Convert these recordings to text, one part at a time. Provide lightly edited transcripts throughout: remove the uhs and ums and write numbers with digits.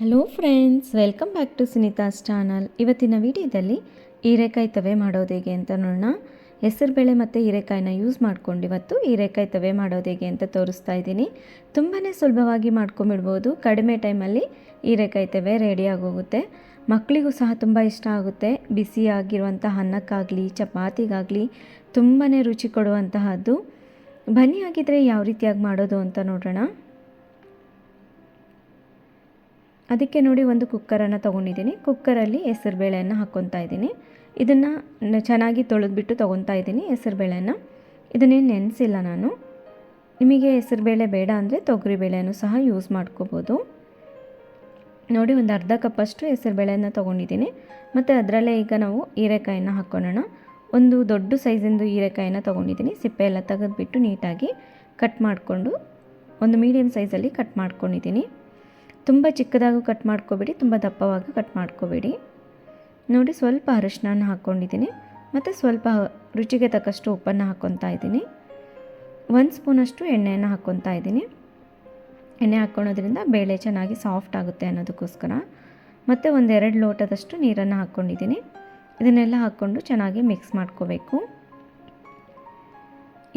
Hello friends, welcome back to Sunita's channel. ಇವತ್ತಿನ ವಿಡಿಯೋದಲ್ಲಿ ಹೀರೆಕಾಯಿ ತವೆ ಮಾಡೋದು ಹೇಗೆ ಅಂತ ನೋಡೋಣ. ಹೆಸರುಬೇಳೆ ಮತ್ತು ಹೀರೆಕಾಯಿನ ಯೂಸ್ ಮಾಡ್ಕೊಂಡು ಇವತ್ತು ಹೀರೆಕಾಯಿ ತವೆ ಮಾಡೋದು ಹೇಗೆ ಅಂತ ತೋರಿಸ್ತಾ ಇದ್ದೀನಿ. ತುಂಬಾ ಸುಲಭವಾಗಿ ಮಾಡ್ಕೊಂಬಿಡ್ಬೋದು. ಕಡಿಮೆ ಟೈಮಲ್ಲಿ ಹೀರೆಕಾಯಿ ತವೆ ರೆಡಿಯಾಗೋಗುತ್ತೆ. ಮಕ್ಕಳಿಗೂ ಸಹ ತುಂಬ ಇಷ್ಟ ಆಗುತ್ತೆ. ಬಿಸಿಯಾಗಿರುವಂಥ ಅನ್ನಕ್ಕಾಗಲಿ ಚಪಾತಿಗಾಗಲಿ ತುಂಬಾ ರುಚಿ ಕೊಡುವಂತಹದ್ದು. ಬನ್ನಿ ಆಗಿದ್ದರೆ ಯಾವ ರೀತಿಯಾಗಿ ಮಾಡೋದು ಅಂತ ನೋಡೋಣ. ಅದಕ್ಕೆ ನೋಡಿ ಒಂದು ಕುಕ್ಕರನ್ನು ತೊಗೊಂಡಿದ್ದೀನಿ. ಕುಕ್ಕರಲ್ಲಿ ಹೆಸರುಬೇಳೆಯನ್ನು ಹಾಕ್ಕೊತಾ ಇದ್ದೀನಿ. ಇದನ್ನು ಚೆನ್ನಾಗಿ ತೊಳೆದ್ಬಿಟ್ಟು ತೊಗೊತಾ ಇದ್ದೀನಿ ಹೆಸರುಬೇಳೆನ. ಇದನ್ನೇನು ನೆನೆಸಿಲ್ಲ ನಾನು. ನಿಮಗೆ ಹೆಸರುಬೇಳೆ ಬೇಡ ಅಂದರೆ ತೊಗರಿಬೇಳೆನೂ ಸಹ ಯೂಸ್ ಮಾಡ್ಕೋಬೋದು. ನೋಡಿ ಒಂದು ಅರ್ಧ ಕಪ್ಪಷ್ಟು ಹೆಸರುಬೇಳೆಯನ್ನು ತೊಗೊಂಡಿದ್ದೀನಿ. ಮತ್ತು ಅದರಲ್ಲೇ ಈಗ ನಾವು ಹೀರೆಕಾಯಿನ ಹಾಕ್ಕೊಳ್ಳೋಣ. ಒಂದು ದೊಡ್ಡ ಸೈಜಿಂದು ಹೀರೆಕಾಯಿನ ತೊಗೊಂಡಿದ್ದೀನಿ. ಸಿಪ್ಪೆ ಎಲ್ಲ ತೆಗೆದುಬಿಟ್ಟು ನೀಟಾಗಿ ಕಟ್ ಮಾಡಿಕೊಂಡು ಒಂದು ಮೀಡಿಯಮ್ ಸೈಜಲ್ಲಿ ಕಟ್ ಮಾಡ್ಕೊಂಡಿದ್ದೀನಿ. ತುಂಬ ಚಿಕ್ಕದಾಗೂ ಕಟ್ ಮಾಡ್ಕೋಬೇಡಿ, ತುಂಬ ದಪ್ಪವಾಗಿ ಕಟ್ ಮಾಡ್ಕೋಬೇಡಿ. ನೋಡಿ ಸ್ವಲ್ಪ ಅರಿಶಿನ ಹಾಕ್ಕೊಂಡಿದ್ದೀನಿ ಮತ್ತು ಸ್ವಲ್ಪ ರುಚಿಗೆ ತಕ್ಕಷ್ಟು ಉಪ್ಪನ್ನು ಹಾಕ್ಕೊತಾ ಇದ್ದೀನಿ. 1 ಸ್ಪೂನಷ್ಟು ಎಣ್ಣೆಯನ್ನು ಹಾಕ್ಕೊತಾ ಇದ್ದೀನಿ. ಎಣ್ಣೆ ಹಾಕ್ಕೊಳೋದ್ರಿಂದ ಬೇಳೆ ಚೆನ್ನಾಗಿ ಸಾಫ್ಟ್ ಆಗುತ್ತೆ ಅನ್ನೋದಕ್ಕೋಸ್ಕರ. ಮತ್ತು 1-2 ಲೋಟದಷ್ಟು ನೀರನ್ನು ಹಾಕ್ಕೊಂಡಿದ್ದೀನಿ. ಇದನ್ನೆಲ್ಲ ಹಾಕ್ಕೊಂಡು ಚೆನ್ನಾಗಿ ಮಿಕ್ಸ್ ಮಾಡ್ಕೋಬೇಕು.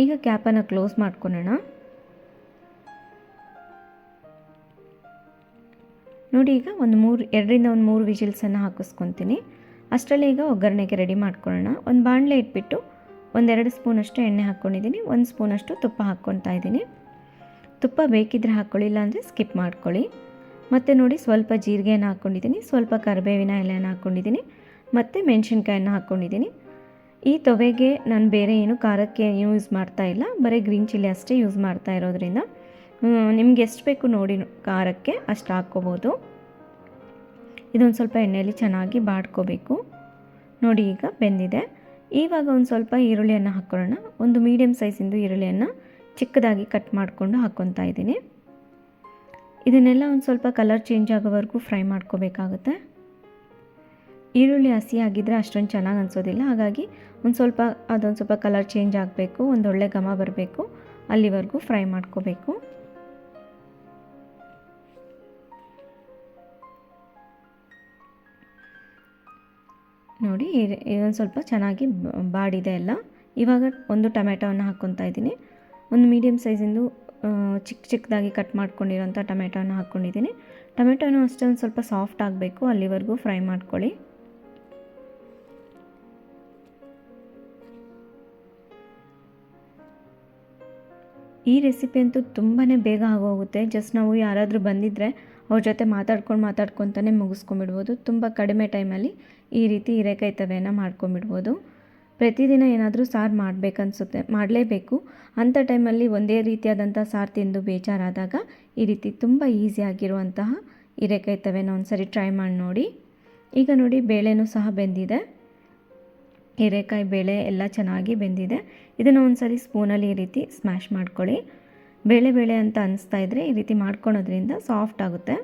ಈಗ ಕ್ಯಾಪನ್ನು ಕ್ಲೋಸ್ ಮಾಡ್ಕೊಳ್ಳೋಣ. ನೋಡಿ ಈಗ 2-3 ವಿಜಿಲ್ಸನ್ನು ಹಾಕಿಸ್ಕೊತೀನಿ. ಅಷ್ಟರಲ್ಲೇ ಈಗ ಒಗ್ಗರಣೆಗೆ ರೆಡಿ ಮಾಡ್ಕೊಳ್ಳೋಣ. ಒಂದು ಬಾಣಲೆ ಇಟ್ಬಿಟ್ಟು 1-2 ಸ್ಪೂನಷ್ಟು ಎಣ್ಣೆ ಹಾಕ್ಕೊಂಡಿದ್ದೀನಿ. 1 ಸ್ಪೂನಷ್ಟು ತುಪ್ಪ ಹಾಕ್ಕೊತಾ ಇದ್ದೀನಿ. ತುಪ್ಪ ಬೇಕಿದ್ದರೆ ಹಾಕ್ಕೊಳ್ಳಿ, ಇಲ್ಲಾಂದರೆ ಸ್ಕಿಪ್ ಮಾಡ್ಕೊಳ್ಳಿ. ಮತ್ತು ನೋಡಿ ಸ್ವಲ್ಪ ಜೀರಿಗೆಯನ್ನು ಹಾಕ್ಕೊಂಡಿದ್ದೀನಿ, ಸ್ವಲ್ಪ ಕರಿಬೇವಿನ ಎಲೆಯನ್ನು ಹಾಕ್ಕೊಂಡಿದ್ದೀನಿ ಮತ್ತು ಮೆಣಸಿನ್ಕಾಯನ್ನು ಹಾಕ್ಕೊಂಡಿದ್ದೀನಿ. ಈ ತವೆಗೆ ನಾನು ಬೇರೆ ಏನು ಖಾರಕ್ಕೆ ಯೂಸ್ ಮಾಡ್ತಾ ಇಲ್ಲ, ಬರೀ ಗ್ರೀನ್ ಚಿಲ್ಲಿ ಅಷ್ಟೇ ಯೂಸ್ ಮಾಡ್ತಾ ಇರೋದ್ರಿಂದ ನಿಮ್ಗೆ ಎಷ್ಟು ಬೇಕು ನೋಡಿ ಖಾರಕ್ಕೆ ಅಷ್ಟು ಹಾಕ್ಕೋಬೋದು. ಇದೊಂದು ಸ್ವಲ್ಪ ಎಣ್ಣೆಯಲ್ಲಿ ಚೆನ್ನಾಗಿ ಬಾಡ್ಕೋಬೇಕು. ನೋಡಿ ಈಗ ಬೆಂದಿದೆ. ಇವಾಗ ಒಂದು ಸ್ವಲ್ಪ ಈರುಳ್ಳಿಯನ್ನು ಹಾಕ್ಕೊಳ್ಳೋಣ. ಒಂದು ಮೀಡಿಯಮ್ ಸೈಜಿಂದು ಈರುಳ್ಳಿಯನ್ನು ಚಿಕ್ಕದಾಗಿ ಕಟ್ ಮಾಡಿಕೊಂಡು ಹಾಕ್ಕೊತಾ ಇದ್ದೀನಿ. ಇದನ್ನೆಲ್ಲ ಒಂದು ಸ್ವಲ್ಪ ಕಲರ್ ಚೇಂಜ್ ಆಗೋವರೆಗೂ ಫ್ರೈ ಮಾಡ್ಕೋಬೇಕಾಗುತ್ತೆ. ಈರುಳ್ಳಿ ಹಸಿ ಆಗಿದ್ದರೆ ಅಷ್ಟೊಂದು ಚೆನ್ನಾಗಿ ಅನಿಸೋದಿಲ್ಲ. ಹಾಗಾಗಿ ಅದೊಂದು ಸ್ವಲ್ಪ ಕಲರ್ ಚೇಂಜ್ ಆಗಬೇಕು, ಒಂದು ಒಳ್ಳೆ ಘಮ ಬರಬೇಕು, ಅಲ್ಲಿವರೆಗೂ ಫ್ರೈ ಮಾಡ್ಕೋಬೇಕು. ನೋಡಿ ಇದೊಂದು ಸ್ವಲ್ಪ ಚೆನ್ನಾಗಿ ಬಾಡಿದೆ ಎಲ್ಲ. ಇವಾಗ ಒಂದು ಟೊಮೆಟೊವನ್ನು ಹಾಕ್ಕೊತಾ ಇದ್ದೀನಿ. ಒಂದು ಮೀಡಿಯಮ್ ಸೈಜಿಂದು ಚಿಕ್ಕದಾಗಿ ಕಟ್ ಮಾಡ್ಕೊಂಡಿರೋಂಥ ಟೊಮೆಟೊನ ಹಾಕ್ಕೊಂಡಿದ್ದೀನಿ. ಟೊಮೆಟೊನೂ ಅಷ್ಟೇ ಒಂದು ಸ್ವಲ್ಪ ಸಾಫ್ಟ್ ಆಗಬೇಕು, ಅಲ್ಲಿವರೆಗೂ ಫ್ರೈ ಮಾಡ್ಕೊಳ್ಳಿ. ಈ ರೆಸಿಪಿ ಅಂತೂ ತುಂಬಾ ಬೇಗ ಆಗೋಗುತ್ತೆ. ಜಸ್ಟ್ ನಾವು ಯಾರಾದರೂ ಬಂದಿದ್ದರೆ ಅವ್ರ ಜೊತೆ ಮಾತಾಡ್ಕೊತಾನೆ ಮುಗಿಸ್ಕೊಂಬಿಡ್ಬೋದು. ತುಂಬ ಕಡಿಮೆ ಟೈಮಲ್ಲಿ ಈ ರೀತಿ ಹೀರೆಕಾಯಿ ತವೆಯನ್ನು ಮಾಡ್ಕೊಂಬಿಡ್ಬೋದು. ಪ್ರತಿದಿನ ಏನಾದರೂ ಸಾರು ಮಾಡಲೇಬೇಕು ಅಂಥ ಟೈಮಲ್ಲಿ ಒಂದೇ ರೀತಿಯಾದಂಥ ಸಾರು ತಿಂದು ಬೇಜಾರಾದಾಗ ಈ ರೀತಿ ತುಂಬ ಈಸಿಯಾಗಿರುವಂತಹ ಹೀರೆಕಾಯಿ ತವೆನ ಒಂದು ಸರಿ ಟ್ರೈ ಮಾಡಿ ನೋಡಿ. ಈಗ ನೋಡಿ ಬೇಳೆನೂ ಸಹ ಬೆಂದಿದೆ. ಹೀರೆಕಾಯಿ ಬೇಳೆ ಎಲ್ಲ ಚೆನ್ನಾಗಿ ಬೆಂದಿದೆ. ಇದನ್ನು ಒಂದು ಸರಿ ಸ್ಪೂನಲ್ಲಿ ಈ ರೀತಿ ಸ್ಮ್ಯಾಶ್ ಮಾಡ್ಕೊಳ್ಳಿ. ಬೇಳೆ ಅಂತ ಅನಿಸ್ತಾ ಇದ್ದರೆ ಈ ರೀತಿ ಮಾಡ್ಕೊಳೋದ್ರಿಂದ ಸಾಫ್ಟ್ ಆಗುತ್ತೆ.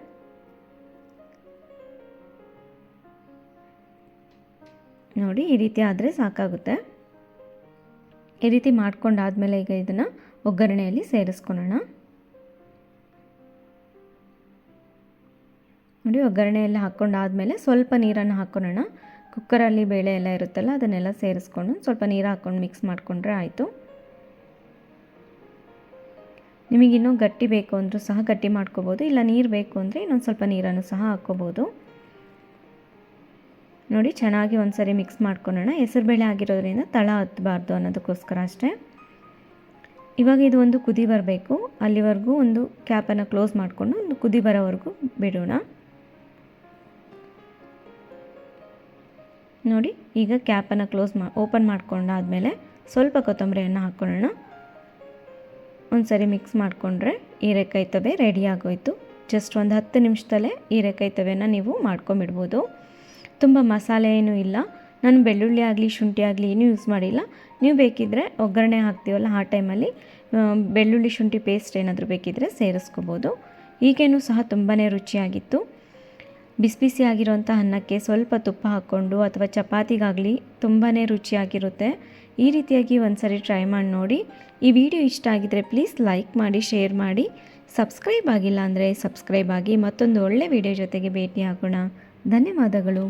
ನೋಡಿ ಈ ರೀತಿ ಆದರೆ ಸಾಕಾಗುತ್ತೆ. ಈ ರೀತಿ ಮಾಡ್ಕೊಂಡಾದ್ಮೇಲೆ ಈಗ ಇದನ್ನು ಒಗ್ಗರಣೆಯಲ್ಲಿ ಸೇರಿಸ್ಕೊಳ್ಳೋಣ. ನೋಡಿ ಒಗ್ಗರಣೆಯಲ್ಲಿ ಹಾಕ್ಕೊಂಡಾದ್ಮೇಲೆ ಸ್ವಲ್ಪ ನೀರನ್ನು ಹಾಕ್ಕೊಳ್ಳೋಣ. ಕುಕ್ಕರಲ್ಲಿ ಬೇಳೆ ಎಲ್ಲ ಇರುತ್ತಲ್ಲ ಅದನ್ನೆಲ್ಲ ಸೇರಿಸ್ಕೊಂಡು ಸ್ವಲ್ಪ ನೀರು ಹಾಕ್ಕೊಂಡು ಮಿಕ್ಸ್ ಮಾಡಿಕೊಂಡ್ರೆ ಆಯಿತು. ನಿಮಗಿನ್ನೂ ಗಟ್ಟಿ ಬೇಕು ಅಂದರೂ ಸಹ ಗಟ್ಟಿ ಮಾಡ್ಕೋಬೋದು, ಇಲ್ಲ ನೀರು ಬೇಕು ಅಂದರೆ ಇನ್ನೊಂದು ಸ್ವಲ್ಪ ನೀರನ್ನು ಸಹ ಹಾಕ್ಕೋಬೋದು. ನೋಡಿ ಚೆನ್ನಾಗಿ ಒಂದು ಸರಿ ಮಿಕ್ಸ್ ಮಾಡ್ಕೊಳ್ಳೋಣ. ಹೆಸರುಬೇಳೆ ಆಗಿರೋದ್ರಿಂದ ತಳ ಹತ್ತಬಾರ್ದು ಅನ್ನೋದಕ್ಕೋಸ್ಕರ ಅಷ್ಟೇ. ಇವಾಗ ಇದು ಒಂದು ಕುದಿ ಬರಬೇಕು. ಅಲ್ಲಿವರೆಗೂ ಒಂದು ಕ್ಯಾಪನ್ನು ಕ್ಲೋಸ್ ಮಾಡಿಕೊಂಡು ಒಂದು ಕುದಿ ಬರೋವರೆಗೂ ಬಿಡೋಣ. ನೋಡಿ ಈಗ ಕ್ಯಾಪನ್ನು ಓಪನ್ ಮಾಡ್ಕೊಂಡಾದಮೇಲೆ ಸ್ವಲ್ಪ ಕೊತ್ತಂಬರಿಯನ್ನು ಹಾಕ್ಕೊಳ್ಳೋಣ. ಒಂದು ಸರಿ ಮಿಕ್ಸ್ ಮಾಡಿಕೊಂಡ್ರೆ ಹೀರೆಕಾಯಿ ತವೆ ರೆಡಿ ಆಗೋಯಿತು. ಜಸ್ಟ್ ಒಂದು 10 ನಿಮಿಷದಲ್ಲೇ ಹೀರೆಕಾಯಿ ತವೆನ ನೀವು ಮಾಡ್ಕೊಂಬಿಡ್ಬೋದು. ತುಂಬ ಮಸಾಲೆ ಏನೂ ಇಲ್ಲ. ನಾನು ಬೆಳ್ಳುಳ್ಳಿ ಆಗಲಿ ಶುಂಠಿ ಆಗಲಿ ಏನೂ ಯೂಸ್ ಮಾಡಿಲ್ಲ. ನೀವು ಬೇಕಿದ್ದರೆ ಒಗ್ಗರಣೆ ಹಾಕ್ತೀವಲ್ಲ ಆ ಟೈಮಲ್ಲಿ ಬೆಳ್ಳುಳ್ಳಿ ಶುಂಠಿ ಪೇಸ್ಟ್ ಏನಾದರೂ ಬೇಕಿದ್ದರೆ ಸೇರಿಸ್ಕೋಬೋದು. ಈಗೇನೂ ಸಹ ತುಂಬಾ ರುಚಿಯಾಗಿತ್ತು. ಬಿಸಿ ಆಗಿರೋಂಥ ಅನ್ನಕ್ಕೆ ಸ್ವಲ್ಪ ತುಪ್ಪ ಹಾಕ್ಕೊಂಡು ಅಥವಾ ಚಪಾತಿಗಾಗಲಿ ತುಂಬಾ ರುಚಿಯಾಗಿರುತ್ತೆ. ಈ ರೀತಿಯಾಗಿ ಒಂದು ಸರಿ ಟ್ರೈ ಮಾಡಿ ನೋಡಿ. ಈ ವಿಡಿಯೋ ಇಷ್ಟ ಆಗಿದ್ದರೆ ಪ್ಲೀಸ್ ಲೈಕ್ ಮಾಡಿ, ಶೇರ್ ಮಾಡಿ, ಸಬ್ಸ್ಕ್ರೈಬ್ ಆಗಿಲ್ಲ ಅಂದರೆ ಸಬ್ಸ್ಕ್ರೈಬ್ ಆಗಿ ಮತ್ತೊಂದು ಒಳ್ಳೆ ವಿಡಿಯೋ ಜೊತೆಗೆ ಭೇಟಿ ಆಗೋಣ. ಧನ್ಯವಾದಗಳು.